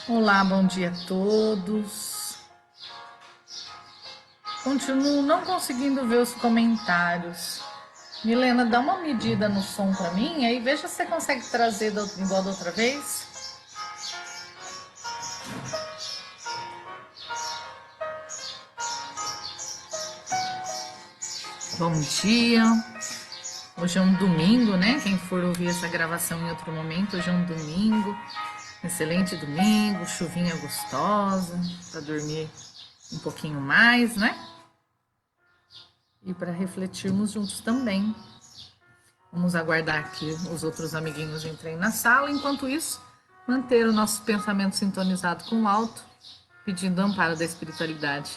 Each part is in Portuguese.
Olá, bom dia a todos. Continuo não conseguindo ver os comentários. Milena, dá uma medida no som para mim, aí veja se você consegue trazer igual da outra vez. Bom dia. Hoje é um domingo, né? Quem for ouvir essa gravação em outro momento, hoje é um domingo. Excelente domingo, chuvinha gostosa, para dormir um pouquinho mais, né? E para refletirmos juntos também. Vamos aguardar que os outros amiguinhos entrem na sala. Enquanto isso, manter o nosso pensamento sintonizado com o alto, pedindo amparo da espiritualidade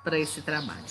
para esse trabalho.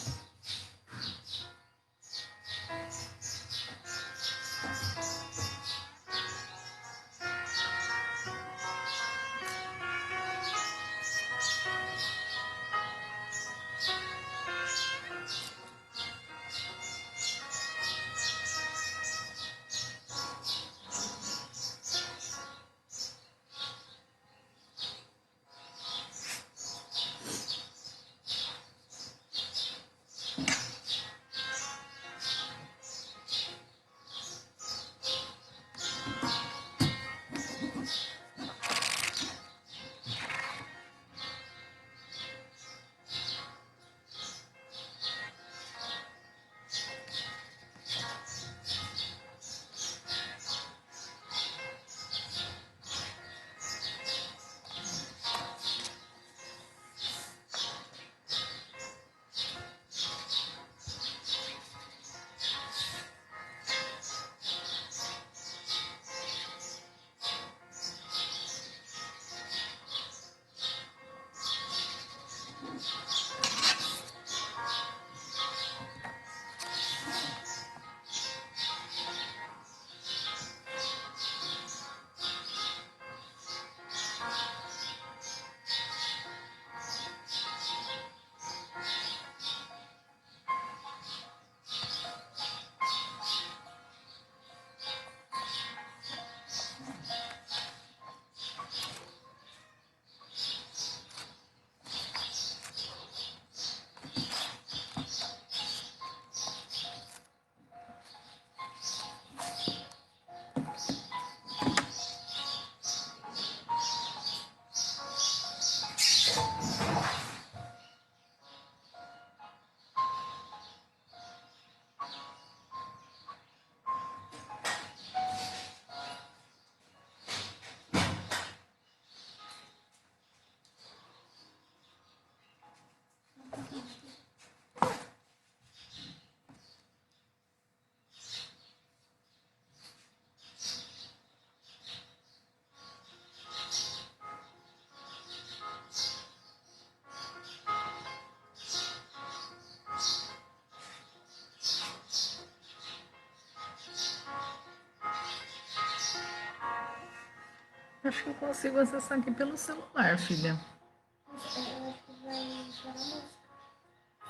Acho que eu consigo acessar aqui pelo celular, filha.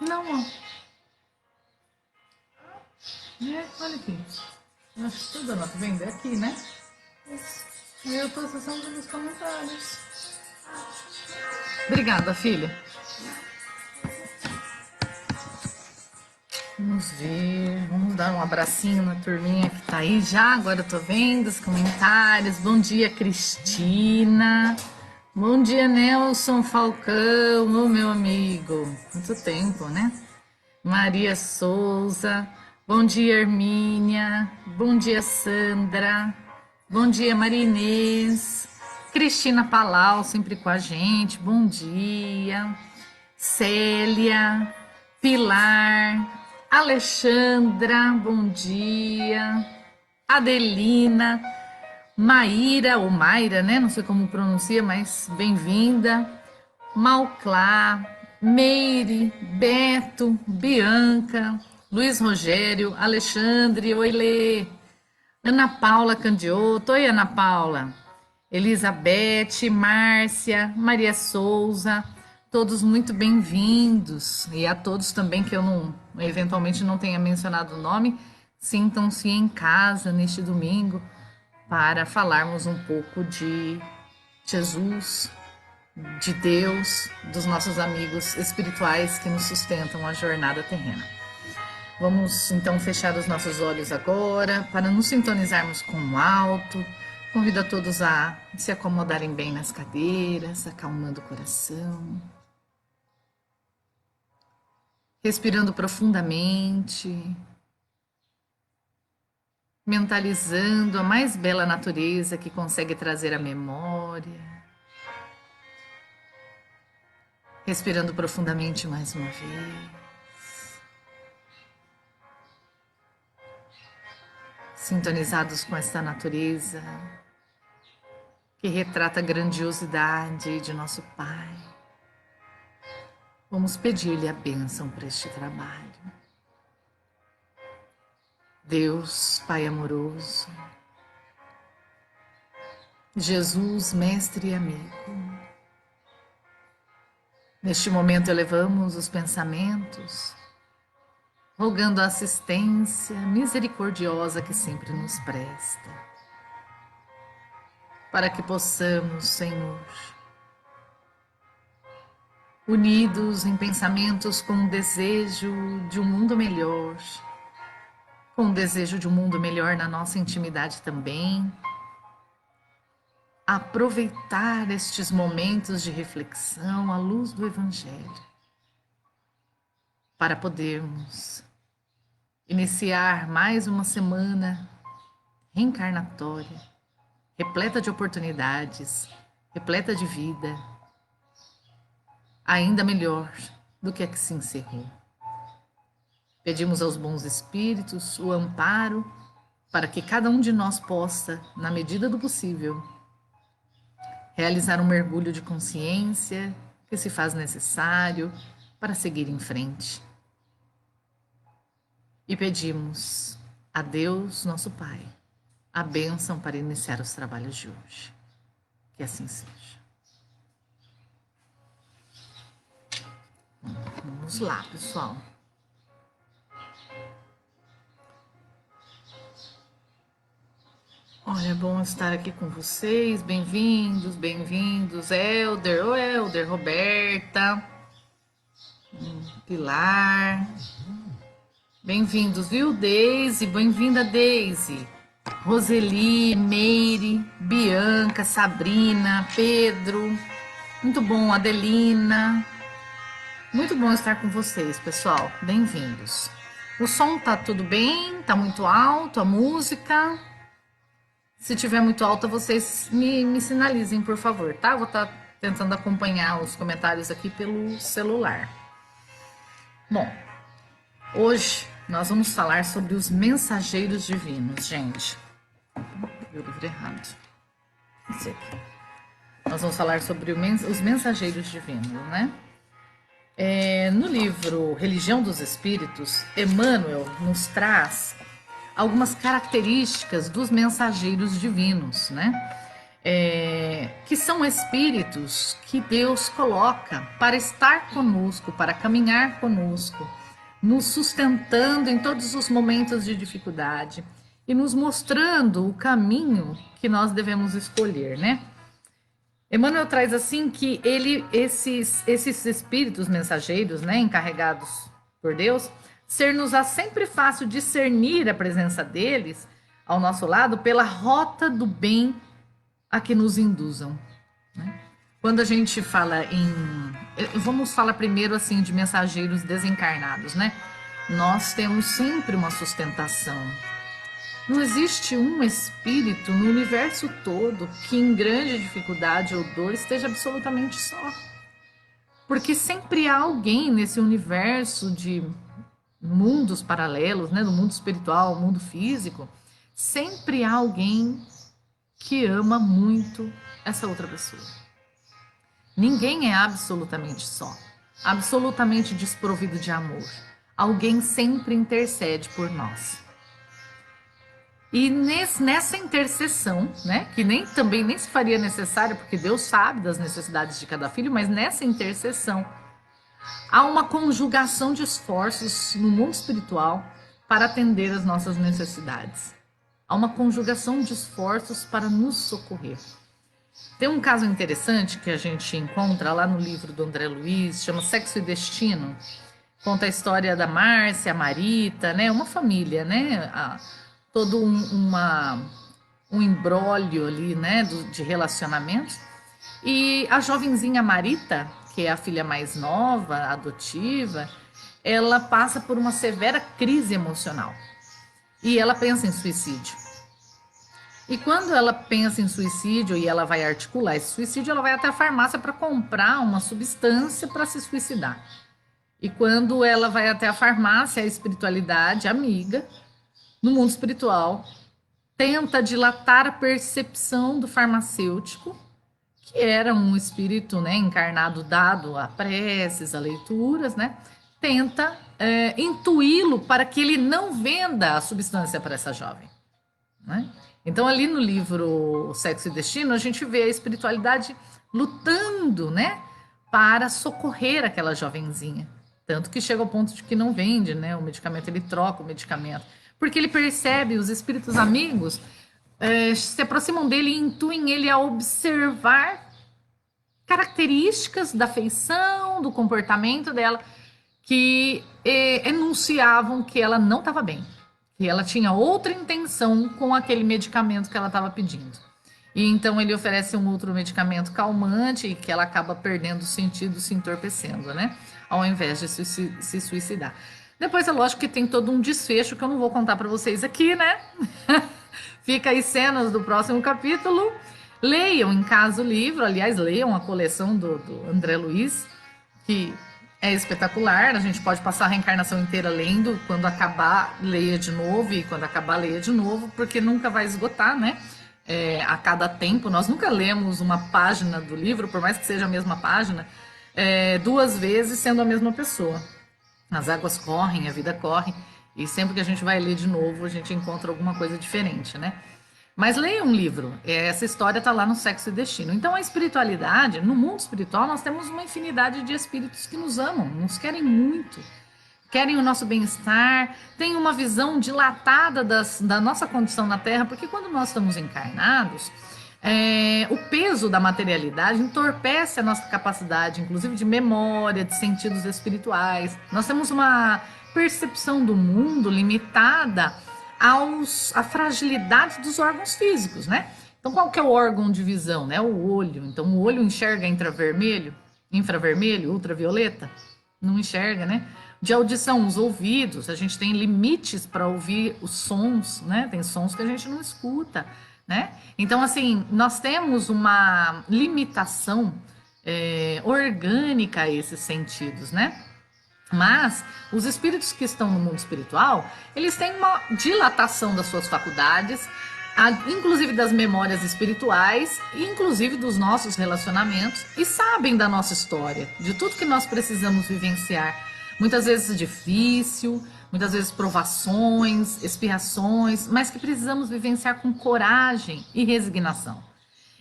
Não, ó. Olha aqui. Eu acho que tudo ela tá vendo? É aqui, né? Eu tô acessando nos comentários. Obrigada, filha. Vamos ver, vamos dar um abracinho na turminha que tá aí já. Agora eu tô vendo os comentários. Bom dia, Cristina. Bom dia, Nelson Falcão, ô meu amigo. Muito tempo, né? Maria Souza. Bom dia, Hermínia. Bom dia, Sandra. Bom dia, Marinês. Cristina Palau, sempre com a gente. Bom dia. Célia, Pilar, Alexandra, bom dia. Adelina, Maíra, ou Mayra, né? Não sei como pronuncia, mas bem-vinda. Malclá, Meire, Beto, Bianca, Luiz Rogério, Alexandre, Oilê, Ana Paula Candioto, oi Ana Paula, Elizabeth, Márcia, Maria Souza, todos muito bem-vindos. E a todos também que eu não, eventualmente não tenha mencionado o nome, sintam-se em casa neste domingo para falarmos um pouco de Jesus, de Deus, dos nossos amigos espirituais que nos sustentam a jornada terrena. Vamos então fechar os nossos olhos agora para nos sintonizarmos com o alto. Convido a todos a se acomodarem bem nas cadeiras, acalmando o coração. Respirando profundamente, mentalizando a mais bela natureza que consegue trazer a memória. Respirando profundamente mais uma vez. Sintonizados com esta natureza que retrata a grandiosidade de nosso Pai. Vamos pedir-lhe a bênção para este trabalho. Deus, Pai amoroso, Jesus, Mestre e amigo, neste momento elevamos os pensamentos, rogando a assistência misericordiosa que sempre nos presta, para que possamos, Senhor, unidos em pensamentos com o desejo de um mundo melhor, com o desejo de um mundo melhor na nossa intimidade também, aproveitar estes momentos de reflexão à luz do Evangelho, para podermos iniciar mais uma semana reencarnatória, repleta de oportunidades, repleta de vida, ainda melhor do que a que se encerrou. Pedimos aos bons espíritos o amparo para que cada um de nós possa, na medida do possível, realizar um mergulho de consciência que se faz necessário para seguir em frente. E pedimos a Deus, nosso Pai, a bênção para iniciar os trabalhos de hoje. Que assim seja. Vamos lá, pessoal. Olha, é bom estar aqui com vocês. Bem-vindos, bem-vindos. Helder, Roberta, Pilar. Bem-vindos, viu, Deise? Bem-vinda, Deise. Roseli, Meire, Bianca, Sabrina, Pedro. Muito bom, Adelina. Muito bom estar com vocês, pessoal. Bem-vindos. O som tá tudo bem? Tá muito alto a música? Se tiver muito alta, vocês me sinalizem, por favor, tá? Vou estar tentando acompanhar os comentários aqui pelo celular. Bom, hoje nós vamos falar sobre os mensageiros divinos, gente. Eu livro errado. Esse aqui. Nós vamos falar sobre os mensageiros divinos, né? No livro Religião dos Espíritos, Emmanuel nos traz algumas características dos mensageiros divinos, né? Que são espíritos que Deus coloca para estar conosco, para caminhar conosco, nos sustentando em todos os momentos de dificuldade e nos mostrando o caminho que nós devemos escolher, né? Emmanuel traz assim que esses espíritos mensageiros, né, encarregados por Deus, ser-nos-á sempre fácil discernir a presença deles ao nosso lado pela rota do bem a que nos induzam, né? Quando a gente fala vamos falar primeiro assim de mensageiros desencarnados, né? Nós temos sempre uma sustentação. Não existe um espírito no universo todo que em grande dificuldade ou dor esteja absolutamente só. Porque sempre há alguém nesse universo de mundos paralelos, né, do mundo espiritual, mundo físico, sempre há alguém que ama muito essa outra pessoa. Ninguém é absolutamente só, absolutamente desprovido de amor. Alguém sempre intercede por nós. E nessa intercessão, né, que também nem se faria necessário, porque Deus sabe das necessidades de cada filho, mas nessa intercessão há uma conjugação de esforços no mundo espiritual para atender às nossas necessidades. Há uma conjugação de esforços para nos socorrer. Tem um caso interessante que a gente encontra lá no livro do André Luiz, chama Sexo e Destino. Conta a história da Márcia, a Marita, né? Uma família, né? Todo um imbróglio ali, né? De relacionamentos. E a jovenzinha Marita, que é a filha mais nova, adotiva, ela passa por uma severa crise emocional. E ela pensa em suicídio. E quando ela pensa em suicídio e ela vai articular esse suicídio, ela vai até a farmácia para comprar uma substância para se suicidar. E quando ela vai até a farmácia, a espiritualidade amiga, no mundo espiritual, tenta dilatar a percepção do farmacêutico, que era um espírito, né, encarnado dado a preces, a leituras, né, tenta intuí-lo para que ele não venda a substância para essa jovem, né? Então, ali no livro Sexo e Destino, a gente vê a espiritualidade lutando, né, para socorrer aquela jovenzinha. Tanto que chega ao ponto de que não vende, né, o medicamento, ele troca o medicamento. Porque ele percebe, os espíritos amigos se aproximam dele e intuem ele a observar características da feição, do comportamento dela, que enunciavam que ela não estava bem, que ela tinha outra intenção com aquele medicamento que ela estava pedindo. E então ele oferece um outro medicamento calmante e que ela acaba perdendo o sentido, se entorpecendo, né? Ao invés de se suicidar. Depois é lógico que tem todo um desfecho que eu não vou contar para vocês aqui, né? Fica aí cenas do próximo capítulo. Leiam em casa o livro, aliás, leiam a coleção do André Luiz, que é espetacular. A gente pode passar a reencarnação inteira lendo, quando acabar, leia de novo, e quando acabar, leia de novo, porque nunca vai esgotar, né? A cada tempo, nós nunca lemos uma página do livro, por mais que seja a mesma página, duas vezes sendo a mesma pessoa. As águas correm, a vida corre, e sempre que a gente vai ler de novo, a gente encontra alguma coisa diferente, né? Mas leia um livro, essa história está lá no Sexo e Destino. Então, a espiritualidade, no mundo espiritual, nós temos uma infinidade de espíritos que nos amam, nos querem muito, querem o nosso bem-estar, têm uma visão dilatada da nossa condição na Terra, porque quando nós estamos encarnados, o peso da materialidade entorpece a nossa capacidade, inclusive de memória, de sentidos espirituais. Nós temos uma percepção do mundo limitada à fragilidade dos órgãos físicos, né? Então, qual que é o órgão de visão, né? O olho. Então, o olho enxerga infravermelho, ultravioleta? Não enxerga, né? De audição, os ouvidos, a gente tem limites para ouvir os sons, né? Tem sons que a gente não escuta, né? Então, assim, nós temos uma limitação orgânica a esses sentidos, né? Mas os espíritos que estão no mundo espiritual, eles têm uma dilatação das suas faculdades, inclusive das memórias espirituais, inclusive dos nossos relacionamentos, e sabem da nossa história, de tudo que nós precisamos vivenciar. Muitas vezes difícil, muitas vezes provações, expiações, mas que precisamos vivenciar com coragem e resignação.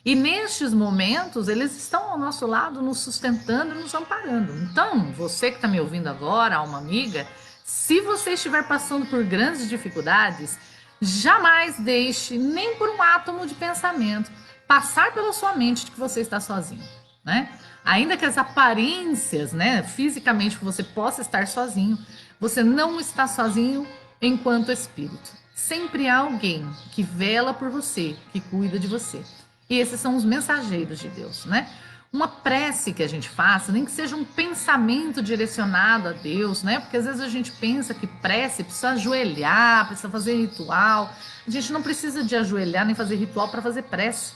E nestes momentos, eles estão ao nosso lado, nos sustentando e nos amparando. Então, você que está me ouvindo agora, alma amiga, se você estiver passando por grandes dificuldades, jamais deixe, nem por um átomo de pensamento, passar pela sua mente de que você está sozinho, né? Ainda que as aparências, né, fisicamente você possa estar sozinho, você não está sozinho enquanto espírito. Sempre há alguém que vela por você, que cuida de você. E esses são os mensageiros de Deus, né? Uma prece que a gente faça, nem que seja um pensamento direcionado a Deus, né? Porque às vezes a gente pensa que prece precisa ajoelhar, precisa fazer ritual. A gente não precisa de ajoelhar nem fazer ritual para fazer prece.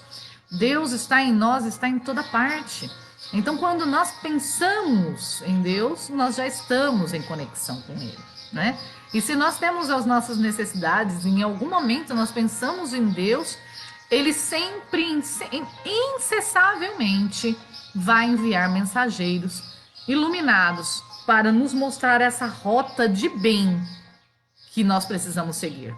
Deus está em nós, está em toda parte. Então, quando nós pensamos em Deus, nós já estamos em conexão com Ele, né? E se nós temos as nossas necessidades, em algum momento nós pensamos em Deus, Ele sempre, incessavelmente, vai enviar mensageiros iluminados para nos mostrar essa rota de bem que nós precisamos seguir.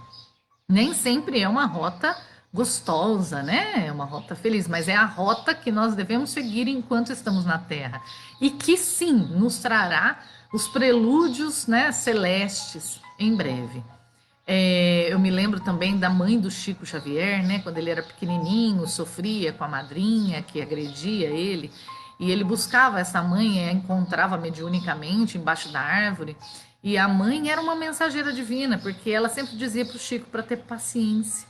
Nem sempre é uma rota gostosa, né? É uma rota feliz, mas é a rota que nós devemos seguir enquanto estamos na Terra. E que sim, nos trará os prelúdios, né, celestes em breve. Eu me lembro também da mãe do Chico Xavier, né? Quando ele era pequenininho, sofria com a madrinha que agredia ele, e ele buscava essa mãe, encontrava mediunicamente embaixo da árvore, e a mãe era uma mensageira divina, porque ela sempre dizia para o Chico para ter paciência.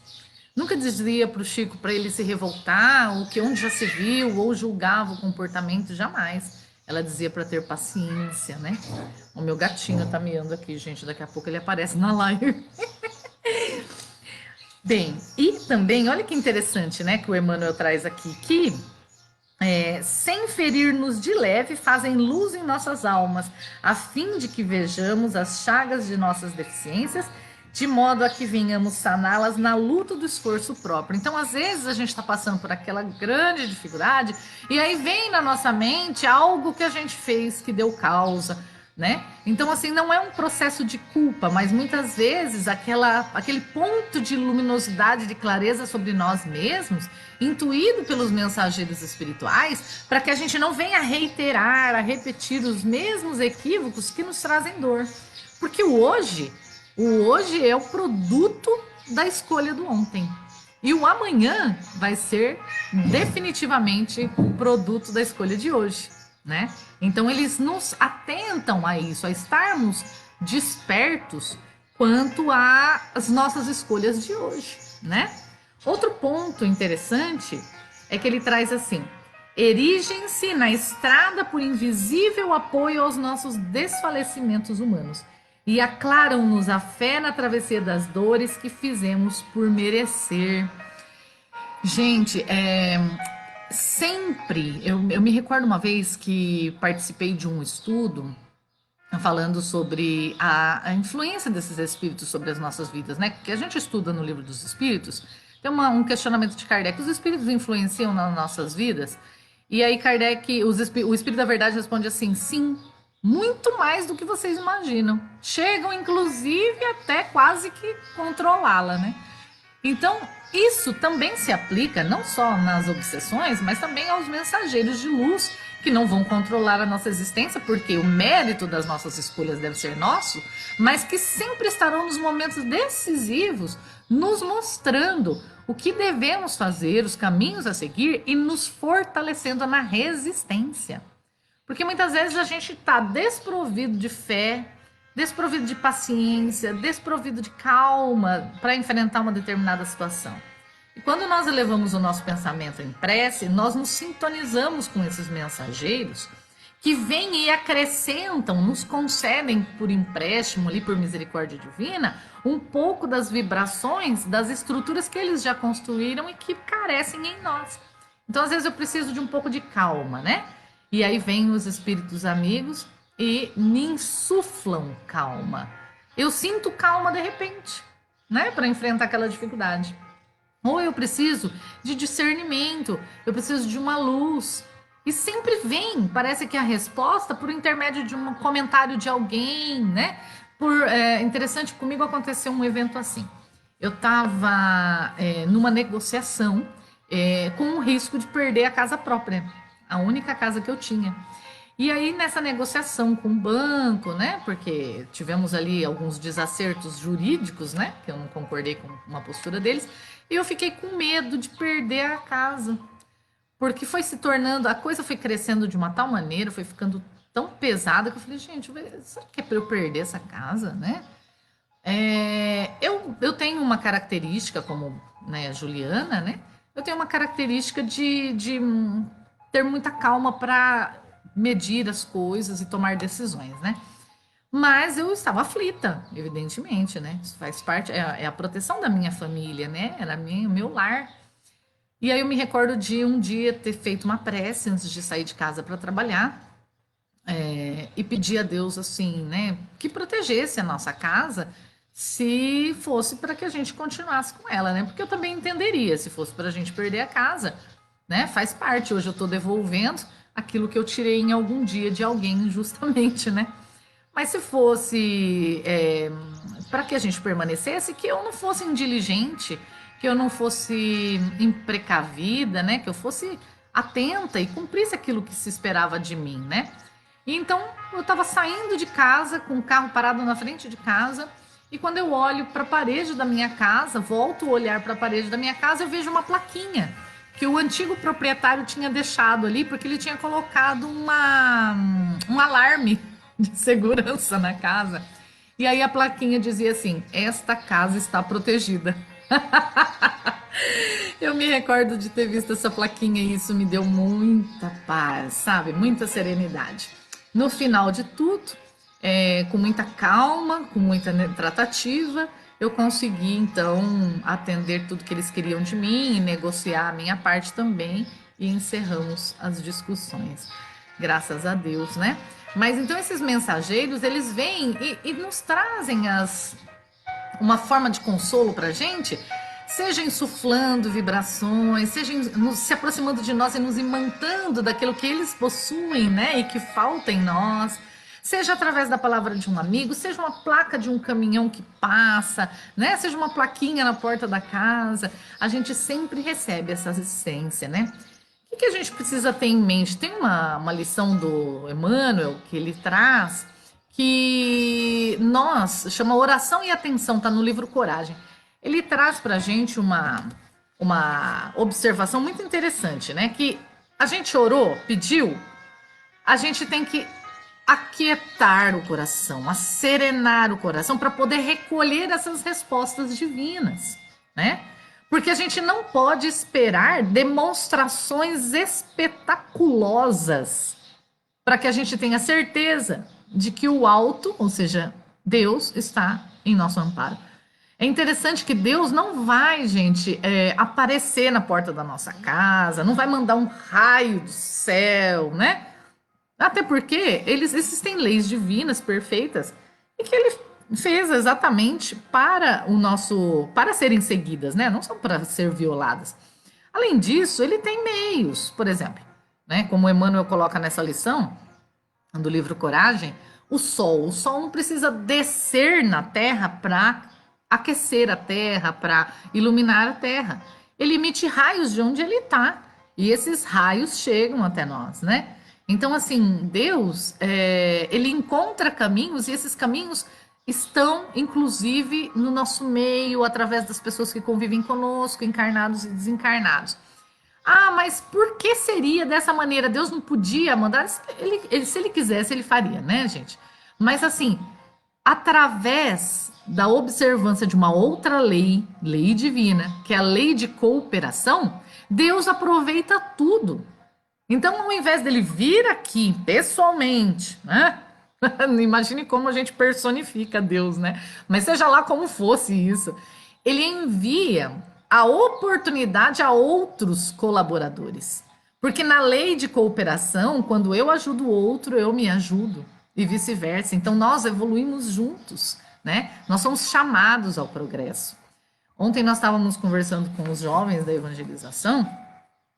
Nunca dizia para o Chico para ele se revoltar, ou que onde já se viu, ou julgava o comportamento, jamais. Ela dizia para ter paciência, né? O meu gatinho tá miando aqui, gente. Daqui a pouco ele aparece na live. Bem, e também, olha que interessante, né, que o Emmanuel traz aqui, que sem ferir-nos de leve, fazem luz em nossas almas, a fim de que vejamos as chagas de nossas deficiências, de modo a que venhamos saná-las na luta do esforço próprio. Então, às vezes, a gente está passando por aquela grande dificuldade, e aí vem na nossa mente algo que a gente fez que deu causa, né? Então, assim, não é um processo de culpa, mas muitas vezes aquele ponto de luminosidade, de clareza sobre nós mesmos, intuído pelos mensageiros espirituais, para que a gente não venha reiterar, a repetir os mesmos equívocos que nos trazem dor. Porque o hoje é o produto da escolha do ontem. E o amanhã vai ser definitivamente produto da escolha de hoje, né? Então eles nos atentam a isso, a estarmos despertos quanto às nossas escolhas de hoje, né? Outro ponto interessante é que ele traz assim: erigem-se na estrada por invisível apoio aos nossos desfalecimentos humanos e aclaram-nos a fé na travessia das dores que fizemos por merecer. Gente, sempre, eu me recordo uma vez que participei de um estudo falando sobre a influência desses espíritos sobre as nossas vidas, né? Que a gente estuda no livro dos espíritos, tem um questionamento de Kardec: os espíritos influenciam nas nossas vidas? E aí Kardec, o Espírito da Verdade responde assim: sim, muito mais do que vocês imaginam. Chegam, inclusive, até quase que controlá-la, né? Então, isso também se aplica não só nas obsessões, mas também aos mensageiros de luz que não vão controlar a nossa existência, porque o mérito das nossas escolhas deve ser nosso, mas que sempre estarão nos momentos decisivos, nos mostrando o que devemos fazer, os caminhos a seguir e nos fortalecendo na resistência. Porque muitas vezes a gente está desprovido de fé, desprovido de paciência, desprovido de calma para enfrentar uma determinada situação. E quando nós elevamos o nosso pensamento em prece, nós nos sintonizamos com esses mensageiros que vêm e acrescentam, nos concedem por empréstimo, ali por misericórdia divina, um pouco das vibrações, das estruturas que eles já construíram e que carecem em nós. Então, às vezes, eu preciso de um pouco de calma, né? E aí vêm os espíritos amigos e me insuflam calma. Eu sinto calma de repente, né? Para enfrentar aquela dificuldade. Ou eu preciso de discernimento, eu preciso de uma luz. E sempre vem, parece que a resposta por intermédio de um comentário de alguém, né? Interessante, comigo aconteceu um evento assim. Eu estava numa negociação com o risco de perder a casa própria, a única casa que eu tinha. E aí, nessa negociação com o banco, né? Porque tivemos ali alguns desacertos jurídicos, né? Que eu não concordei com uma postura deles. E eu fiquei com medo de perder a casa. Porque foi se tornando, a coisa foi crescendo de uma tal maneira, foi ficando tão pesada que eu falei: gente, será que é para eu perder essa casa, né? Eu tenho uma característica, como, né, a Juliana, né? Eu tenho uma característica de ter muita calma para medir as coisas e tomar decisões, né? Mas eu estava aflita, evidentemente, né? Isso faz parte, é a proteção da minha família, né? Era o meu lar. E aí eu me recordo de um dia ter feito uma prece antes de sair de casa para trabalhar, e pedir a Deus, assim, né, que protegesse a nossa casa se fosse para que a gente continuasse com ela, né? Porque eu também entenderia se fosse para a gente perder a casa, né? Faz parte. Hoje eu estou devolvendo aquilo que eu tirei em algum dia de alguém injustamente, né? Mas se fosse para que a gente permanecesse, que eu não fosse indiligente, que eu não fosse imprecavida, né? Que eu fosse atenta e cumprisse aquilo que se esperava de mim, né? E então eu estava saindo de casa com o carro parado na frente de casa E quando eu olho para a parede da minha casa, volto a olhar para a parede da minha casa, eu vejo uma plaquinha que o antigo proprietário tinha deixado ali, porque ele tinha colocado um alarme de segurança na casa. E aí a plaquinha dizia assim: esta casa está protegida. Eu me recordo de ter visto essa plaquinha e isso me deu muita paz, sabe? Muita serenidade. No final de tudo, com muita calma, com muita tratativa, eu consegui então atender tudo que eles queriam de mim e negociar a minha parte também e encerramos as discussões. Graças a Deus, né? Mas então esses mensageiros, eles vêm e nos trazem uma forma de consolo para a gente, seja insuflando vibrações, seja se aproximando de nós e nos imantando daquilo que eles possuem, né, e que falta em nós, seja através da palavra de um amigo, seja uma placa de um caminhão que passa, né, seja uma plaquinha na porta da casa, a gente sempre recebe essa assistência, né? O que a gente precisa ter em mente? Tem uma lição do Emmanuel que ele traz que chama Oração e Atenção, está no livro Coragem. Ele traz para a gente uma observação muito interessante, né? Que a gente orou, pediu, a gente tem que aquietar o coração, serenar o coração para poder recolher essas respostas divinas, né? Porque a gente não pode esperar demonstrações espetaculosas para que a gente tenha certeza de que o alto, ou seja, Deus, está em nosso amparo. É interessante que Deus não vai, gente, aparecer na porta da nossa casa, não vai mandar um raio do céu, né? Até porque existem leis divinas perfeitas e que ele fez exatamente para serem seguidas, né? Não são para ser violadas. Além disso, ele tem meios, por exemplo, né? Como o Emmanuel coloca nessa lição do livro Coragem, o sol não precisa descer na Terra para aquecer a Terra, para iluminar a Terra. Ele emite raios de onde ele está e esses raios chegam até nós, né? Então, assim, Deus, ele encontra caminhos e esses caminhos estão, inclusive, no nosso meio, através das pessoas que convivem conosco, encarnados e desencarnados. Ah, mas por que seria dessa maneira? Deus não podia mandar? Se ele quisesse, ele faria, né, gente? Mas, assim, através da observância de uma outra lei divina, que é a lei de cooperação, Deus aproveita tudo. Então, ao invés dele vir aqui pessoalmente, né? Imagine como a gente personifica Deus, né? Mas seja lá como fosse isso, ele envia a oportunidade a outros colaboradores. Porque na lei de cooperação, quando eu ajudo o outro, eu me ajudo e vice-versa. Então nós evoluímos juntos, né? Nós somos chamados ao progresso. Ontem nós estávamos conversando com os jovens da evangelização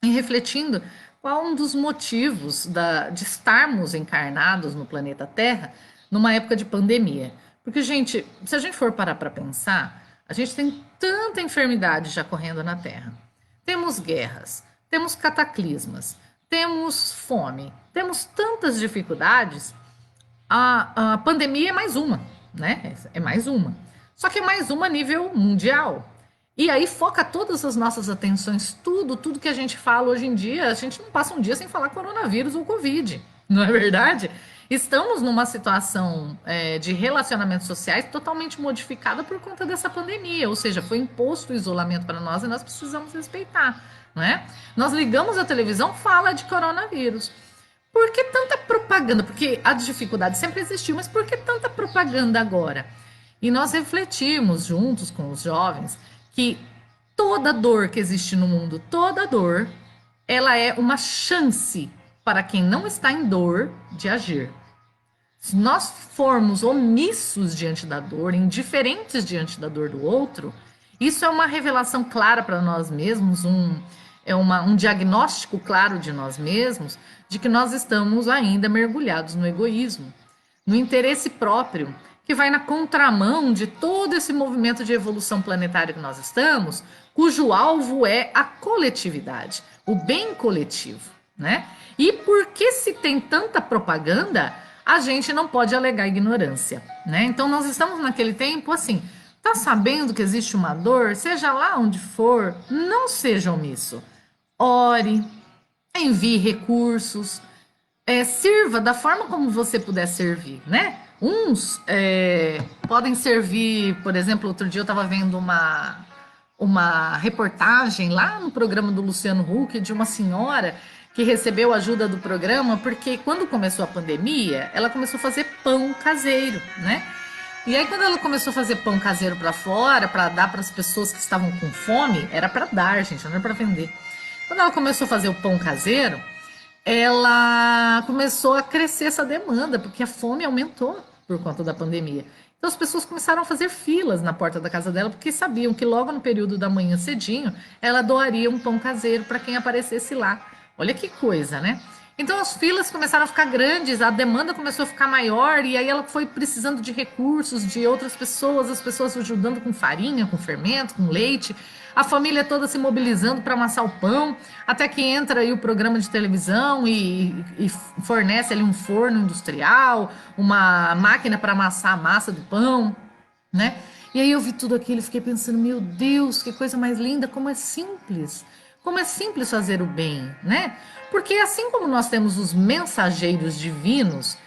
e refletindo qual um dos motivos de estarmos encarnados no planeta Terra numa época de pandemia. Porque, gente, se a gente for parar para pensar, a gente tem tanta enfermidade já correndo na Terra. Temos guerras, temos cataclismas, temos fome, temos tantas dificuldades. A pandemia é mais uma, né? É mais uma. Só que é mais uma a nível mundial. E aí foca todas as nossas atenções, tudo que a gente fala hoje em dia, a gente não passa um dia sem falar coronavírus ou Covid, não é verdade? Estamos numa situação de relacionamentos sociais totalmente modificada por conta dessa pandemia, ou seja, foi imposto o isolamento para nós e nós precisamos respeitar, não é? Nós ligamos a televisão, fala de coronavírus. Por que tanta propaganda? Porque a dificuldade sempre existiu, mas por que tanta propaganda agora? E nós refletimos juntos com os jovens que toda dor que existe no mundo, toda dor, ela é uma chance para quem não está em dor de agir. Se nós formos omissos diante da dor, indiferentes diante da dor do outro, isso é uma revelação clara para nós mesmos, um diagnóstico claro de nós mesmos, de que nós estamos ainda mergulhados no egoísmo, no interesse próprio, que vai na contramão de todo esse movimento de evolução planetária que nós estamos, cujo alvo é a coletividade, o bem coletivo, né? E por que se tem tanta propaganda a gente não pode alegar ignorância, né? Então nós estamos naquele tempo assim, tá sabendo que existe uma dor, seja lá onde for, não seja omisso. Ore, envie recursos, sirva da forma como você puder servir, né? Uns podem servir, por exemplo, outro dia eu estava vendo uma reportagem lá no programa do Luciano Huck de uma senhora que recebeu ajuda do programa porque quando começou a pandemia, ela começou a fazer pão caseiro, né? E aí quando ela começou a fazer pão caseiro para fora, para dar para as pessoas que estavam com fome, era para dar, gente, não era para vender. Quando ela começou a fazer o pão caseiro, ela começou a crescer essa demanda, porque a fome aumentou por conta da pandemia. Então as pessoas começaram a fazer filas na porta da casa dela, porque sabiam que logo no período da manhã cedinho, ela doaria um pão caseiro para quem aparecesse lá. Olha que coisa, né? Então as filas começaram a ficar grandes, a demanda começou a ficar maior, e aí ela foi precisando de recursos de outras pessoas, as pessoas ajudando com farinha, com fermento, com leite, a família toda se mobilizando para amassar o pão, até que entra aí o programa de televisão e fornece ali um forno industrial, uma máquina para amassar a massa do pão, né? E aí eu vi tudo aquilo e fiquei pensando, meu Deus, que coisa mais linda, como é simples fazer o bem, né? Porque assim como nós temos os mensageiros divinos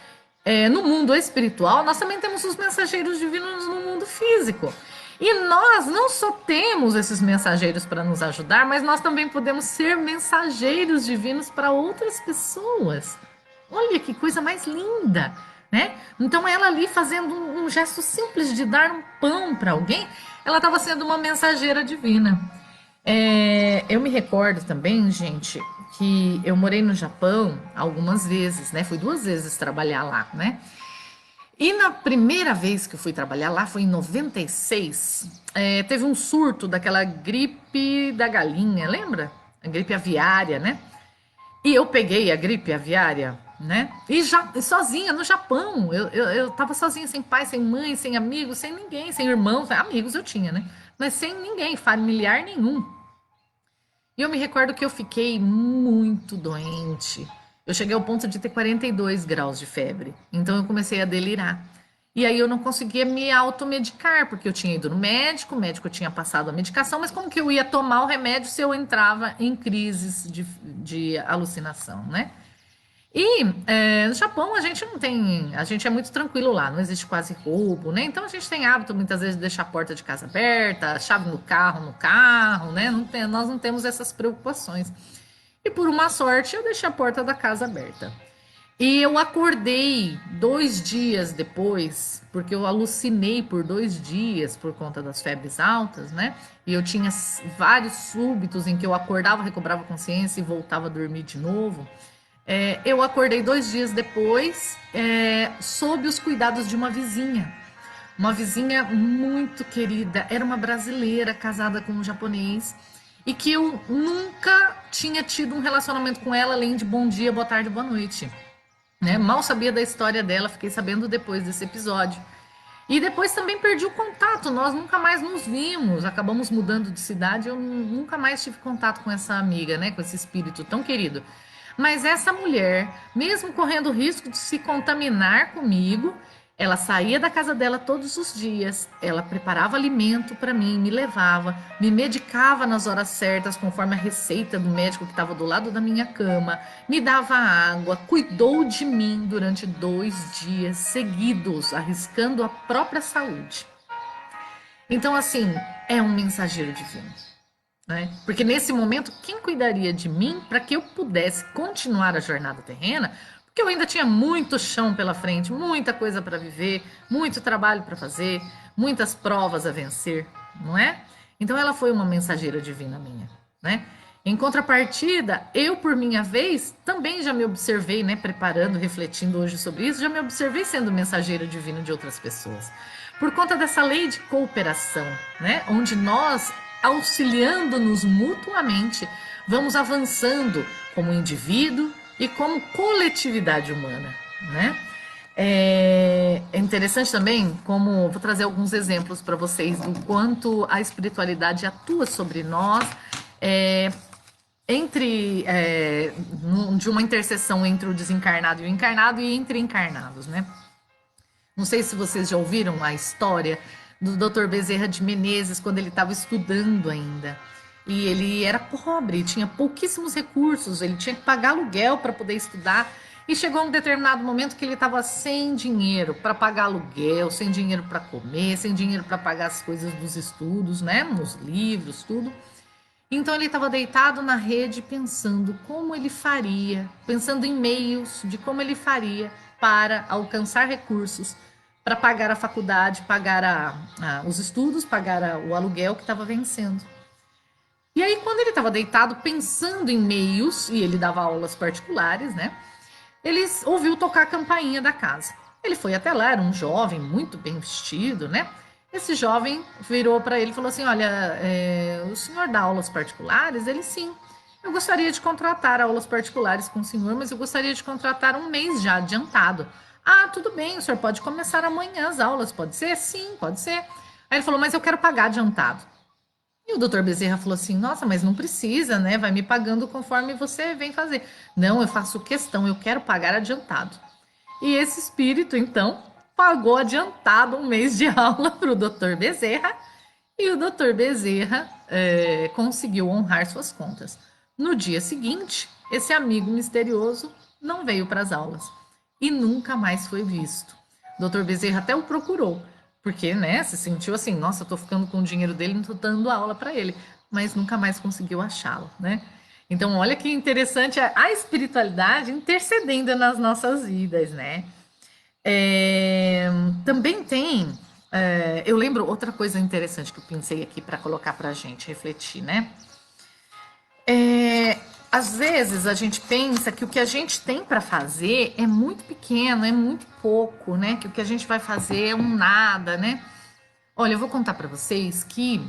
no mundo espiritual, nós também temos os mensageiros divinos no mundo físico. E nós não só temos esses mensageiros para nos ajudar, mas nós também podemos ser mensageiros divinos para outras pessoas. Olha que coisa mais linda, né? Então ela ali fazendo um gesto simples de dar um pão para alguém, ela estava sendo uma mensageira divina. Eu me recordo também, gente, que eu morei no Japão algumas vezes, né? Fui 2 vezes trabalhar lá, né? E na primeira vez que eu fui trabalhar lá, foi em 96, teve um surto daquela gripe da galinha, lembra? A gripe aviária, né? E eu peguei a gripe aviária, né? E já sozinha no Japão. Eu tava sozinha, sem pai, sem mãe, sem amigos, sem ninguém, sem irmãos, amigos eu tinha, né? Mas sem ninguém, familiar nenhum. E eu me recordo que eu fiquei muito doente. Eu cheguei ao ponto de ter 42 graus de febre. Então eu comecei a delirar. E aí eu não conseguia me automedicar, porque eu tinha ido no médico, o médico tinha passado a medicação, mas como que eu ia tomar o remédio se eu entrava em crises de alucinação, né? E no Japão a gente não tem, a gente é muito tranquilo lá, não existe quase roubo, né? Então a gente tem hábito muitas vezes de deixar a porta de casa aberta, a chave no carro, né? Nós não temos essas preocupações. E por uma sorte eu deixei a porta da casa aberta. E eu acordei 2 dias depois, porque eu alucinei por 2 dias por conta das febres altas, né? E eu tinha vários súbitos em que eu acordava, recobrava consciência e voltava a dormir de novo. Eu acordei 2 dias depois, sob os cuidados de uma vizinha muito querida, era uma brasileira casada com um japonês, e que eu nunca tinha tido um relacionamento com ela além de bom dia, boa tarde, boa noite. Né? Mal sabia da história dela, fiquei sabendo depois desse episódio. E depois também perdi o contato, nós nunca mais nos vimos, acabamos mudando de cidade, eu nunca mais tive contato com essa amiga, né? Com esse espírito tão querido. Mas essa mulher, mesmo correndo o risco de se contaminar comigo, ela saía da casa dela todos os dias, ela preparava alimento para mim, me levava, me medicava nas horas certas, conforme a receita do médico que estava do lado da minha cama, me dava água, cuidou de mim durante 2 dias seguidos, arriscando a própria saúde. Então, assim, é um mensageiro divino. Né? Porque nesse momento, quem cuidaria de mim para que eu pudesse continuar a jornada terrena? Porque eu ainda tinha muito chão pela frente, muita coisa para viver, muito trabalho para fazer, muitas provas a vencer, não é? Então ela foi uma mensageira divina minha, né? Em contrapartida, eu por minha vez também já me observei, né, preparando, refletindo hoje sobre isso, já me observei sendo mensageira divina de outras pessoas. Por conta dessa lei de cooperação, né, onde nós auxiliando-nos mutuamente, vamos avançando como indivíduo e como coletividade humana, né? É interessante também, como vou trazer alguns exemplos para vocês do quanto a espiritualidade atua sobre nós, de uma interseção entre o desencarnado e o encarnado e entre encarnados, né? Não sei se vocês já ouviram a história do Dr. Bezerra de Menezes quando ele estava estudando ainda. E ele era pobre, tinha pouquíssimos recursos, ele tinha que pagar aluguel para poder estudar. E chegou um determinado momento que ele estava sem dinheiro para pagar aluguel, sem dinheiro para comer, sem dinheiro para pagar as coisas dos estudos, né? Os livros, tudo. Então ele estava deitado na rede pensando como ele faria, pensando em meios de como ele faria para alcançar recursos, para pagar a faculdade, pagar os estudos, pagar o aluguel que estava vencendo. E aí, quando ele estava deitado pensando em meios, e ele dava aulas particulares, né? Ele ouviu tocar a campainha da casa. Ele foi até lá, era um jovem muito bem vestido, né? Esse jovem virou para ele e falou assim: Olha, o senhor dá aulas particulares? Ele sim. Eu gostaria de contratar aulas particulares com o senhor, mas eu gostaria de contratar um mês já adiantado. Ah, tudo bem, o senhor pode começar amanhã as aulas, pode ser? Sim, pode ser. Aí ele falou: Mas eu quero pagar adiantado. E o doutor Bezerra falou assim: Nossa, mas não precisa, né? Vai me pagando conforme você vem fazer. Não, eu faço questão, eu quero pagar adiantado. E esse espírito, então, pagou adiantado um mês de aula para o doutor Bezerra. E o doutor Bezerra conseguiu honrar suas contas. No dia seguinte, esse amigo misterioso não veio para as aulas e nunca mais foi visto. O doutor Bezerra até o procurou, porque, né, se sentiu assim: Nossa, eu tô ficando com o dinheiro dele, não tô dando aula para ele, mas nunca mais conseguiu achá-lo, né? Então, olha que interessante a espiritualidade intercedendo nas nossas vidas, né? Também tem, eu lembro outra coisa interessante que eu pensei aqui para colocar para a gente refletir, né? Às vezes a gente pensa que o que a gente tem para fazer é muito pequeno, é muito pouco, né? Que o que a gente vai fazer é um nada, né? Olha, eu vou contar para vocês que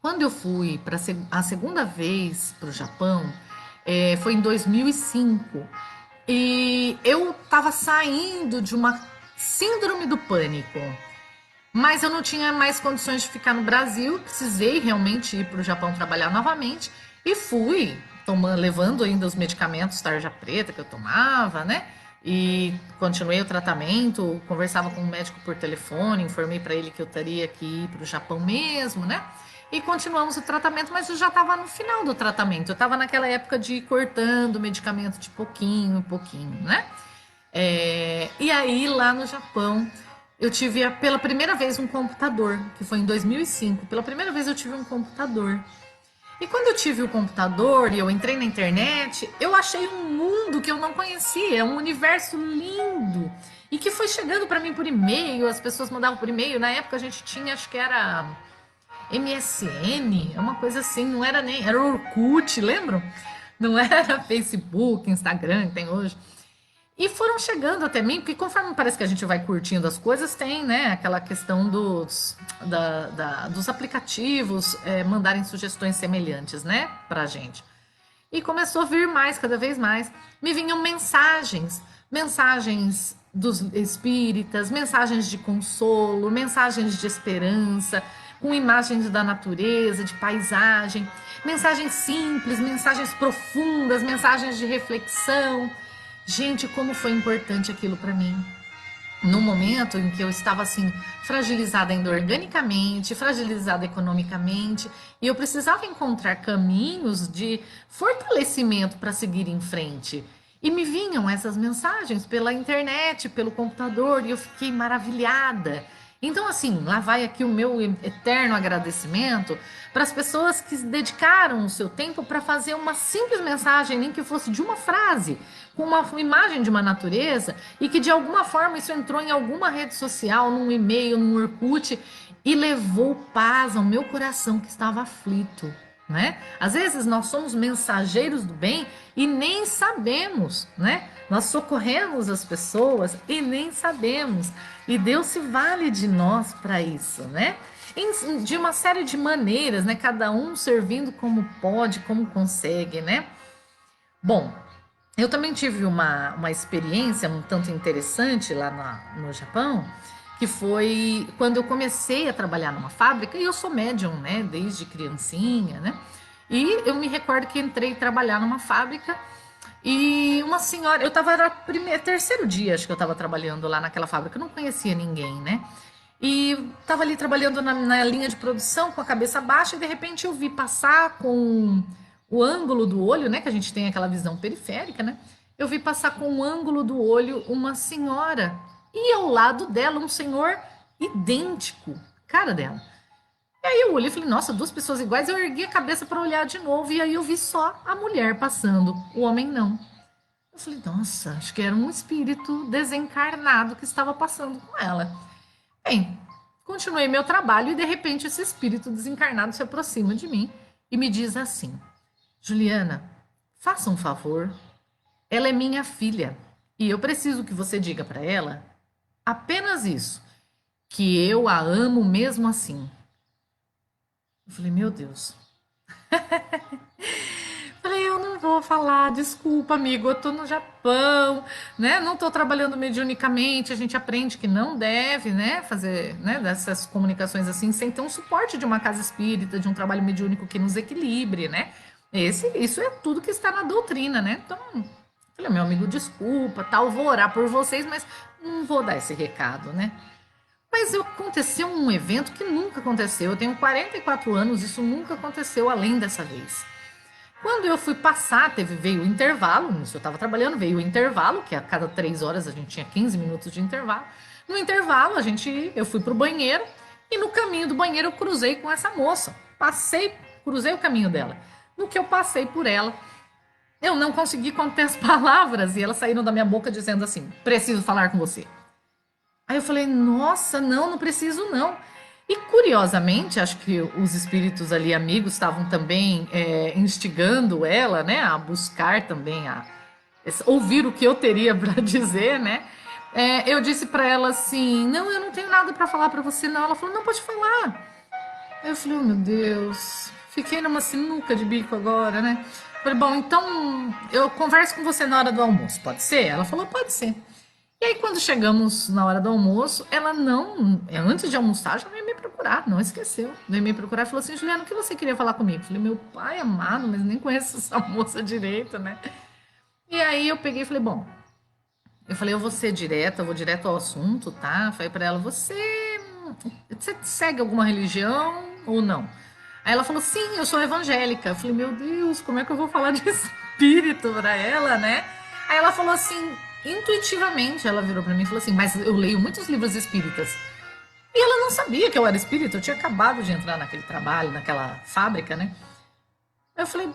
quando eu fui para a segunda vez para o Japão, foi em 2005, e eu estava saindo de uma síndrome do pânico, mas eu não tinha mais condições de ficar no Brasil, precisei realmente ir para o Japão trabalhar novamente e fui levando ainda os medicamentos tarja preta que eu tomava, né? E continuei o tratamento, conversava com o médico por telefone, informei para ele que eu teria que ir para o Japão mesmo, né? E continuamos o tratamento, mas eu já estava no final do tratamento. Eu estava naquela época de ir cortando o medicamento de pouquinho em pouquinho, né? E aí, lá no Japão, eu tive pela primeira vez um computador, que foi em 2005. Pela primeira vez eu tive um computador. E quando eu tive o computador e eu entrei na internet, eu achei um mundo que eu não conhecia, um universo lindo. E que foi chegando para mim por e-mail, as pessoas mandavam por e-mail. Na época a gente tinha, acho que era MSN, uma coisa assim, não era nem. Era Orkut, lembram? Não era Facebook, Instagram, que tem hoje. E foram chegando até mim, porque conforme parece que a gente vai curtindo as coisas, tem, né, aquela questão dos aplicativos mandarem sugestões semelhantes, né, pra gente. E começou a vir mais, cada vez mais. Me vinham mensagens dos espíritas, mensagens de consolo, mensagens de esperança, com imagens da natureza, de paisagem, mensagens simples, mensagens profundas, mensagens de reflexão. Gente, como foi importante aquilo para mim. No momento em que eu estava assim, fragilizada ainda organicamente, fragilizada economicamente, e eu precisava encontrar caminhos de fortalecimento para seguir em frente. E me vinham essas mensagens pela internet, pelo computador, e eu fiquei maravilhada. Então, assim, lá vai aqui o meu eterno agradecimento para as pessoas que dedicaram o seu tempo para fazer uma simples mensagem, nem que fosse de uma frase, com uma imagem de uma natureza, e que de alguma forma isso entrou em alguma rede social, num e-mail, num Orkut, e levou paz ao meu coração que estava aflito. Né? Às vezes nós somos mensageiros do bem e nem sabemos, né? Nós socorremos as pessoas e nem sabemos. E Deus se vale de nós para isso, né? De uma série de maneiras, né? Cada um servindo como pode, como consegue, né? Bom, eu também tive uma experiência um tanto interessante lá no Japão, que foi quando eu comecei a trabalhar numa fábrica, e eu sou médium, né, desde criancinha, né? E eu me recordo que entrei trabalhar numa fábrica e uma senhora, eu estava, era terceiro dia, acho que eu estava trabalhando lá naquela fábrica, eu não conhecia ninguém, né? E estava ali trabalhando na linha de produção com a cabeça baixa e de repente eu vi passar com o ângulo do olho, né? Que a gente tem aquela visão periférica, né? Eu vi passar com o ângulo do olho uma senhora e ao lado dela um senhor idêntico, cara dela. E aí eu olhei e falei, nossa, duas pessoas iguais. Eu ergui a cabeça para olhar de novo e aí eu vi só a mulher passando, o homem não. Eu falei, nossa, acho que era um espírito desencarnado que estava passando com ela. Bem, continuei meu trabalho e de repente esse espírito desencarnado se aproxima de mim e me diz assim: Juliana, faça um favor. Ela é minha filha e eu preciso que você diga para ela apenas isso, que eu a amo mesmo assim. Eu falei, meu Deus. Falei, eu não vou falar, desculpa, amigo, eu tô no Japão, né? Não tô trabalhando mediunicamente, a gente aprende que não deve, né, fazer, né, dessas comunicações assim, sem ter um suporte de uma casa espírita, de um trabalho mediúnico que nos equilibre, né? Isso é tudo que está na doutrina, né? Então, falei, meu amigo, desculpa, tal, vou orar por vocês, mas não vou dar esse recado, né? Mas aconteceu um evento que nunca aconteceu. Eu tenho 44 anos, isso nunca aconteceu além dessa vez. Quando eu fui passar, veio o intervalo, isso eu estava trabalhando, veio o intervalo, que a cada 3 horas a gente tinha 15 minutos de intervalo. No intervalo, eu fui pro banheiro e no caminho do banheiro eu cruzei com essa moça. Cruzei o caminho dela. No que eu passei por ela, eu não consegui conter as palavras e elas saíram da minha boca dizendo assim: preciso falar com você. Aí eu falei, nossa, não, não preciso não. E curiosamente, acho que os espíritos ali amigos estavam também instigando ela, né, a buscar também, ouvir o que eu teria para dizer, né? Eu disse para ela assim, não, eu não tenho nada para falar para você não. Ela falou, não, pode falar. Aí eu falei, oh meu Deus, fiquei numa sinuca de bico agora, né? Falei, bom, então eu converso com você na hora do almoço, pode ser? Ela falou, pode ser. E aí, quando chegamos na hora do almoço, ela não, antes de almoçar, já veio me procurar, não esqueceu. Veio me procurar e falou assim: Juliana, o que você queria falar comigo? Eu falei: meu pai amado, mas nem conheço essa moça direito, né? E aí eu peguei e falei: bom, eu falei: eu vou ser direta, eu vou direto ao assunto, tá? Falei pra ela: você segue alguma religião ou não? Aí ela falou: sim, eu sou evangélica. Eu falei: meu Deus, como é que eu vou falar de espírito pra ela, né? Aí ela falou assim, intuitivamente, ela virou pra mim e falou assim: mas eu leio muitos livros espíritas. E ela não sabia que eu era espírita, eu tinha acabado de entrar naquele trabalho, naquela fábrica, né? Eu falei,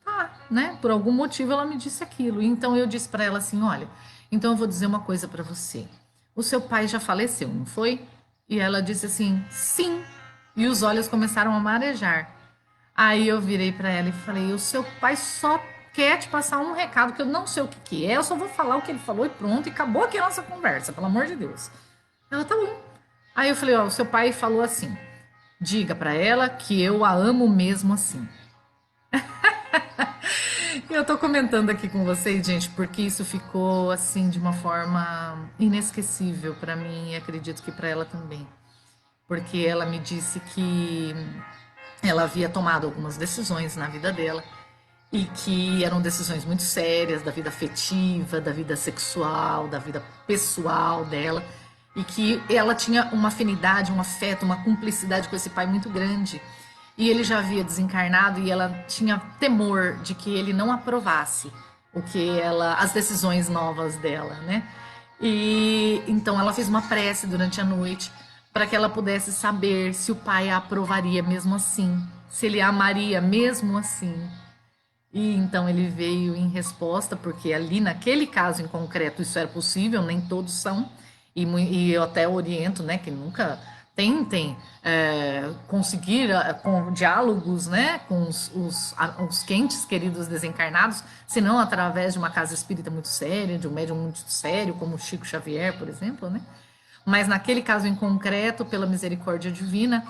tá, né? Por algum motivo ela me disse aquilo. Então eu disse pra ela assim: olha, então eu vou dizer uma coisa pra você. O seu pai já faleceu, não foi? E ela disse assim: sim. E os olhos começaram a marejar. Aí eu virei pra ela e falei: o seu pai só quer te passar um recado que eu não sei o que que é, eu só vou falar o que ele falou e pronto, e acabou aqui a nossa conversa, pelo amor de Deus. Ela, tá bom. Aí eu falei: ó, o seu pai falou assim, diga pra ela que eu a amo mesmo assim. E eu tô comentando aqui com vocês, gente, porque isso ficou assim de uma forma inesquecível pra mim e acredito que pra ela também. Porque ela me disse que ela havia tomado algumas decisões na vida dela e que eram decisões muito sérias da vida afetiva, da vida sexual, da vida pessoal dela, e que ela tinha uma afinidade, um afeto, uma cumplicidade com esse pai muito grande. E ele já havia desencarnado e ela tinha temor de que ele não aprovasse as decisões novas dela, né? E então ela fez uma prece durante a noite para que ela pudesse saber se o pai a aprovaria mesmo assim, se ele a amaria mesmo assim. E então ele veio em resposta, porque ali naquele caso em concreto isso era possível, nem todos são, e eu até oriento, né, que nunca tentem conseguir com diálogos, né, com os quentes queridos desencarnados, senão através de uma casa espírita muito séria, de um médium muito sério, como o Chico Xavier, por exemplo, né? Mas naquele caso em concreto, pela misericórdia divina,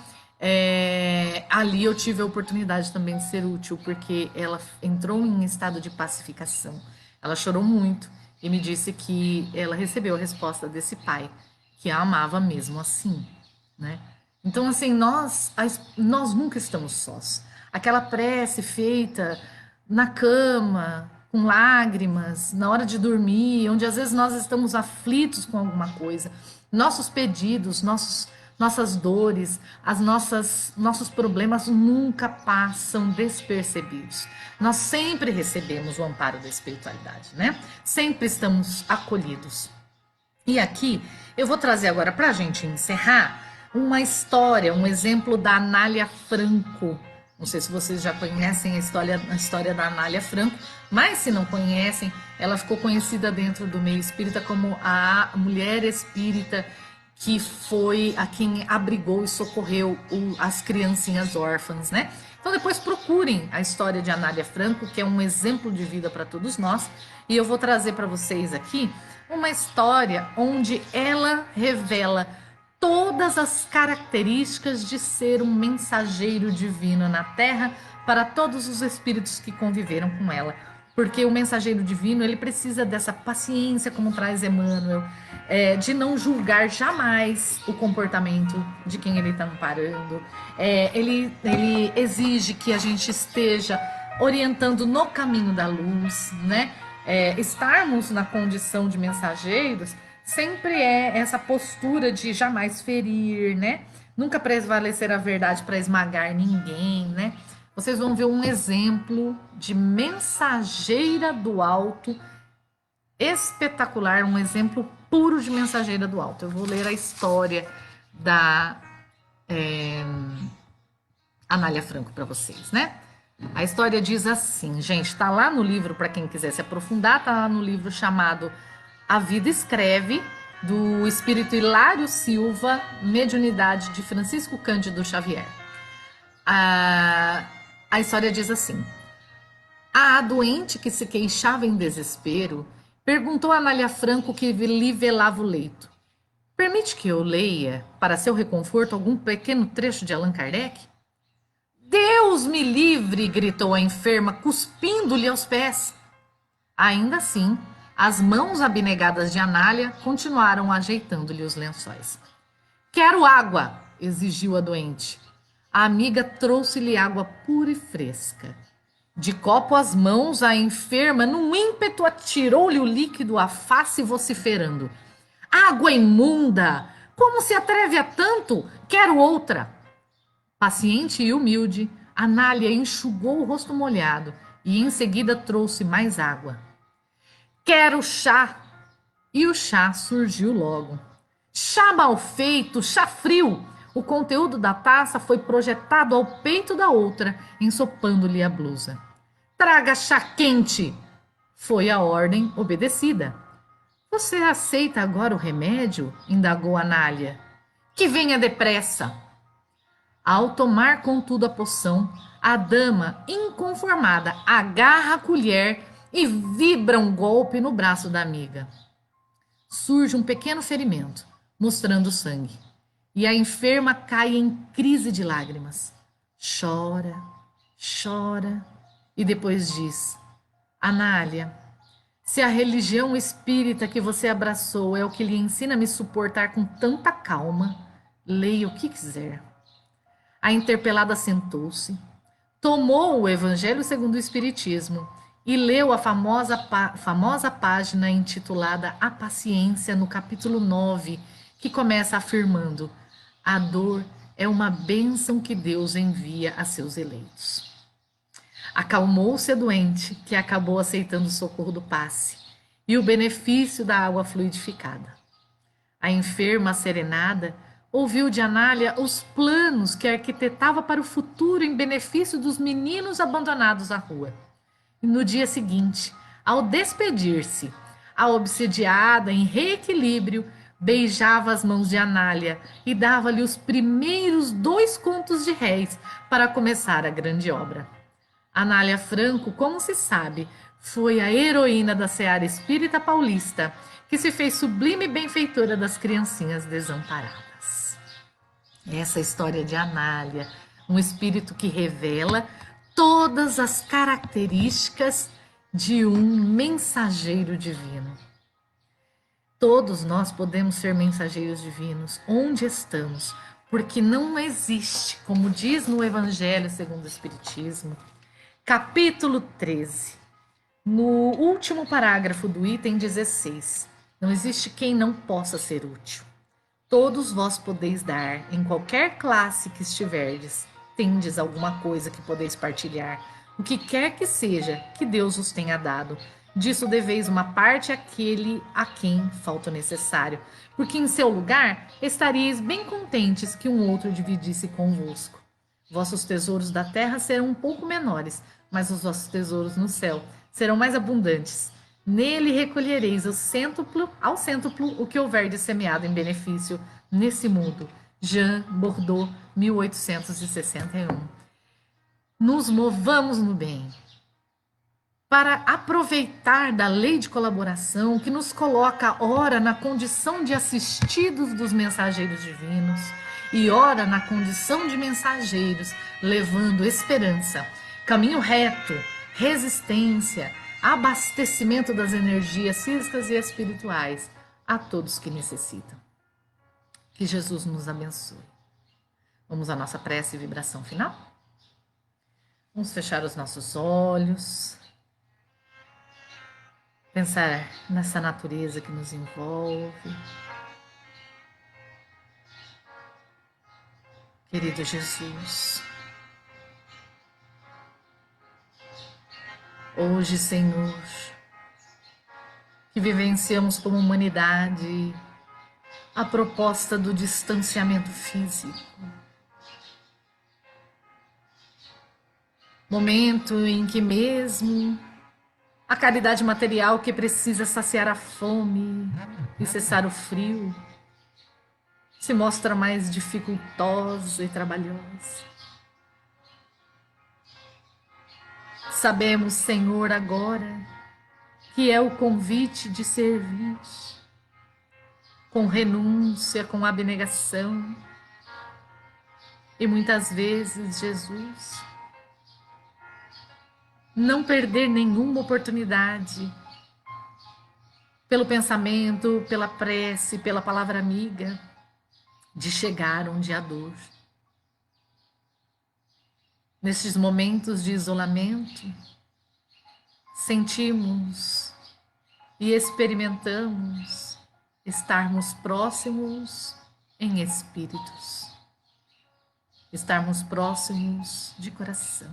ali eu tive a oportunidade também de ser útil, porque ela entrou em estado de pacificação. Ela chorou muito e me disse que ela recebeu a resposta desse pai, que a amava mesmo assim, né? Então, assim, nós nunca estamos sós. aquela prece feita na cama, com lágrimas, na hora de dormir, onde às vezes nós estamos aflitos com alguma coisa. Nossos pedidos, nossas dores, nossos problemas nunca passam despercebidos. Nós sempre recebemos o amparo da espiritualidade, né? Sempre estamos acolhidos. E aqui eu vou trazer agora para a gente encerrar uma história, um exemplo da Anália Franco. Não sei se vocês já conhecem a história da Anália Franco, mas se não conhecem, ela ficou conhecida dentro do meio espírita como a mulher espírita que foi a quem abrigou e socorreu as criancinhas órfãs, né? Então depois procurem a história de Anália Franco, que é um exemplo de vida para todos nós, e eu vou trazer para vocês aqui uma história onde ela revela todas as características de ser um mensageiro divino na Terra para todos os espíritos que conviveram com ela. Porque o mensageiro divino, ele precisa dessa paciência, como traz Emmanuel, de não julgar jamais o comportamento de quem ele está amparando. Ele exige que a gente esteja orientando no caminho da luz, né? Estarmos na condição de mensageiros sempre é essa postura de jamais ferir, né? Nunca prevalecer a verdade para esmagar ninguém, né? Vocês vão ver um exemplo de mensageira do alto espetacular, um exemplo puro de mensageira do alto. Eu vou ler a história da Anália Franco para vocês, né? A história diz assim, gente, tá lá no livro, para quem quiser se aprofundar, tá lá no livro chamado A Vida Escreve, do espírito Hilário Silva, mediunidade de Francisco Cândido Xavier. A história diz assim: a doente que se queixava em desespero perguntou a Anália Franco que lhe velava o leito: permite que eu leia, para seu reconforto, algum pequeno trecho de Allan Kardec? Deus me livre! Gritou a enferma, cuspindo-lhe aos pés. Ainda assim, as mãos abnegadas de Anália continuaram ajeitando-lhe os lençóis. Quero água! Exigiu a doente. A amiga trouxe-lhe água pura e fresca. De copo às mãos, a enferma, num ímpeto, atirou-lhe o líquido à face, vociferando: água imunda! Como se atreve a tanto? Quero outra! Paciente e humilde, Anália enxugou o rosto molhado e em seguida trouxe mais água. Quero chá! E o chá surgiu logo. Chá mal feito, chá frio! O conteúdo da taça foi projetado ao peito da outra, ensopando-lhe a blusa. Traga chá quente! Foi a ordem obedecida. Você aceita agora o remédio? Indagou Anália. Que venha depressa! Ao tomar, contudo, a poção, a dama, inconformada, agarra a colher e vibra um golpe no braço da amiga. Surge um pequeno ferimento, mostrando sangue, e a enferma cai em crise de lágrimas. Chora, chora, e depois diz: Anália, se a religião espírita que você abraçou é o que lhe ensina a me suportar com tanta calma, leia o que quiser. A interpelada sentou-se, tomou o Evangelho segundo o Espiritismo e leu a famosa página intitulada A Paciência, no capítulo 9, que começa afirmando: a dor é uma bênção que Deus envia a seus eleitos. Acalmou-se a doente, que acabou aceitando o socorro do passe e o benefício da água fluidificada. A enferma, serenada, ouviu de Anália os planos que arquitetava para o futuro em benefício dos meninos abandonados à rua. E no dia seguinte, ao despedir-se, a obsidiada, em reequilíbrio, beijava as mãos de Anália e dava-lhe os primeiros 2 contos de réis para começar a grande obra. Anália Franco, como se sabe, foi a heroína da seara espírita paulista, que se fez sublime benfeitora das criancinhas desamparadas. Essa história de Anália, um espírito que revela todas as características de um mensageiro divino. Todos nós podemos ser mensageiros divinos, onde estamos, porque não existe, como diz no Evangelho segundo o Espiritismo, capítulo 13, no último parágrafo do item 16, não existe quem não possa ser útil. Todos vós podeis dar, em qualquer classe que estiverdes, tendes alguma coisa que podeis partilhar, o que quer que seja que Deus os tenha dado. Disso deveis uma parte àquele a quem falta o necessário, porque em seu lugar estaríeis bem contentes que um outro dividisse convosco. Vossos tesouros da terra serão um pouco menores, mas os vossos tesouros no céu serão mais abundantes. Nele recolhereis ao cêntuplo o que houver de semeado em benefício nesse mundo. Jean Bordeaux, 1861. Nos movamos no bem para aproveitar da lei de colaboração que nos coloca ora na condição de assistidos dos mensageiros divinos e ora na condição de mensageiros, levando esperança, caminho reto, resistência, abastecimento das energias físicas e espirituais a todos que necessitam. Que Jesus nos abençoe. Vamos à nossa prece e vibração final? Vamos fechar os nossos olhos, pensar nessa natureza que nos envolve. Querido Jesus, hoje, Senhor, que vivenciamos como humanidade a proposta do distanciamento físico, momento em que mesmo a caridade material que precisa saciar a fome e cessar o frio se mostra mais dificultosa e trabalhosa. Sabemos, Senhor, agora que é o convite de servir com renúncia, com abnegação. E muitas vezes, Jesus, não perder nenhuma oportunidade pelo pensamento, pela prece, pela palavra amiga, de chegar onde há dor. Nestes momentos de isolamento, sentimos e experimentamos estarmos próximos em espíritos, estarmos próximos de coração.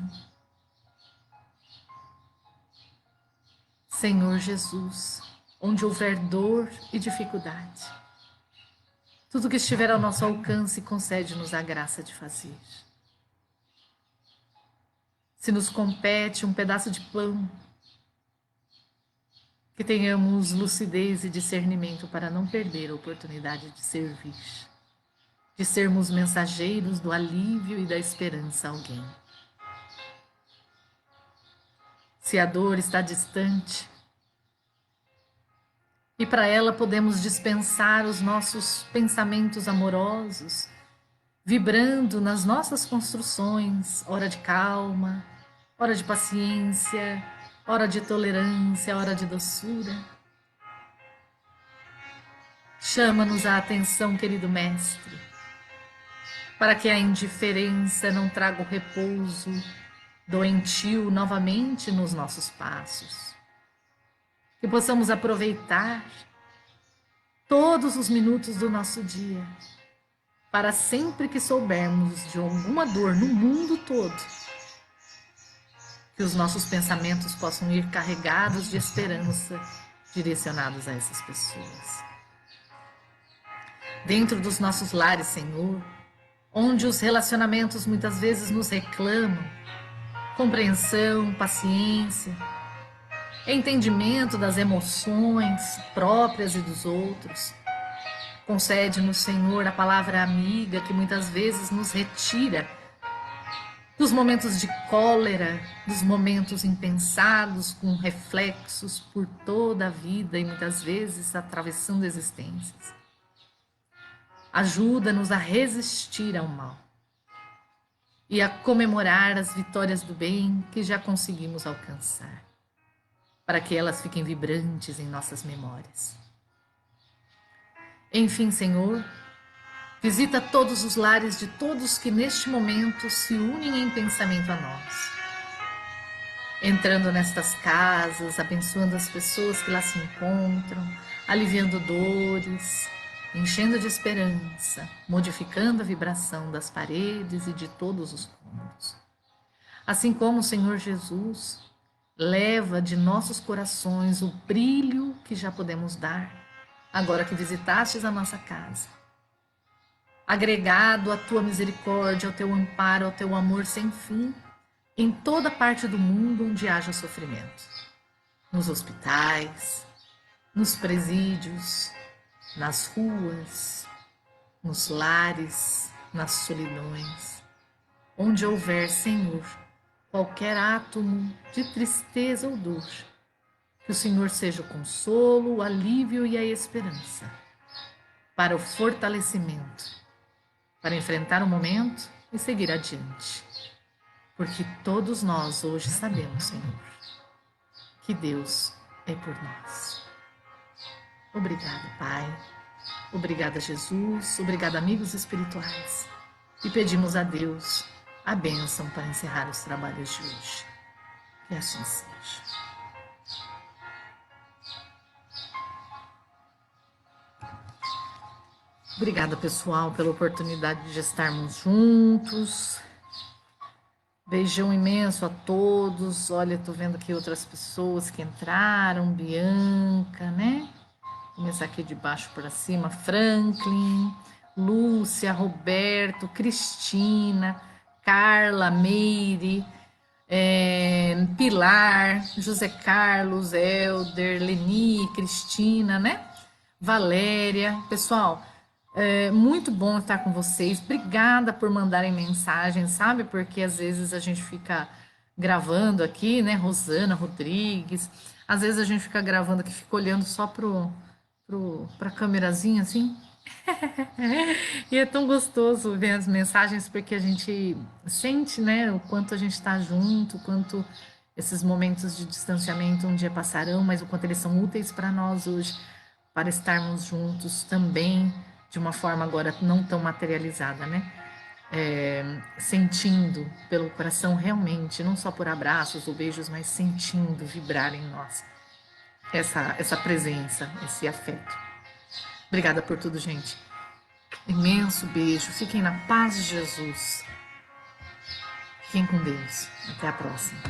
Senhor Jesus, onde houver dor e dificuldade, tudo que estiver ao nosso alcance, concede-nos a graça de fazer. Se nos compete um pedaço de pão, que tenhamos lucidez e discernimento para não perder a oportunidade de servir, de sermos mensageiros do alívio e da esperança a alguém. Se a dor está distante, e para ela podemos dispensar os nossos pensamentos amorosos, vibrando nas nossas construções, hora de calma, hora de paciência, hora de tolerância, hora de doçura. Chama-nos a atenção, querido Mestre, para que a indiferença não traga o repouso doentio novamente nos nossos passos. Que possamos aproveitar todos os minutos do nosso dia para sempre que soubermos de alguma dor no mundo todo, que os nossos pensamentos possam ir carregados de esperança, direcionados a essas pessoas. Dentro dos nossos lares, Senhor, onde os relacionamentos muitas vezes nos reclamam, compreensão, paciência, entendimento das emoções próprias e dos outros. Concede-nos, Senhor, a palavra amiga que muitas vezes nos retira dos momentos de cólera, dos momentos impensados, com reflexos por toda a vida e muitas vezes atravessando existências. Ajuda-nos a resistir ao mal e a comemorar as vitórias do bem que já conseguimos alcançar, para que elas fiquem vibrantes em nossas memórias. Enfim, Senhor, Visita todos os lares de todos que neste momento se unem em pensamento a nós. Entrando nestas casas, abençoando as pessoas que lá se encontram, aliviando dores, enchendo de esperança, modificando a vibração das paredes e de todos os cômodos. Assim como o Senhor Jesus leva de nossos corações o brilho que já podemos dar, agora que visitastes a nossa casa. Agregado à tua misericórdia, ao teu amparo, ao teu amor sem fim, em toda parte do mundo onde haja sofrimento. Nos hospitais, nos presídios, nas ruas, nos lares, nas solidões. Onde houver, Senhor, qualquer átomo de tristeza ou dor, que o Senhor seja o consolo, o alívio e a esperança, para o fortalecimento, para enfrentar o momento e seguir adiante. Porque todos nós hoje sabemos, Senhor, que Deus é por nós. Obrigada, Pai. Obrigada, Jesus. Obrigada, amigos espirituais. E pedimos a Deus a bênção para encerrar os trabalhos de hoje. Que assim seja. Obrigada, pessoal, pela oportunidade de estarmos juntos. Beijão imenso a todos. Olha, tô vendo aqui outras pessoas que entraram. Bianca, né? Vou começar aqui de baixo para cima. Franklin, Lúcia, Roberto, Cristina, Carla, Meire, Pilar, José Carlos, Helder, Leni, Cristina, né? Valéria. Pessoal, muito bom estar com vocês. Obrigada por mandarem mensagens, sabe? Porque às vezes a gente fica gravando aqui, né? Rosana Rodrigues. Às vezes a gente fica gravando aqui, fica olhando só pra câmerazinha assim. E é tão gostoso ver as mensagens porque a gente sente, né, o quanto a gente está junto, o quanto esses momentos de distanciamento um dia passarão, mas o quanto eles são úteis para nós hoje, para estarmos juntos também, de uma forma agora não tão materializada, né? Sentindo pelo coração realmente, não só por abraços ou beijos, mas sentindo vibrar em nós essa presença, esse afeto. Obrigada por tudo, gente. Imenso beijo. Fiquem na paz de Jesus. Fiquem com Deus. Até a próxima.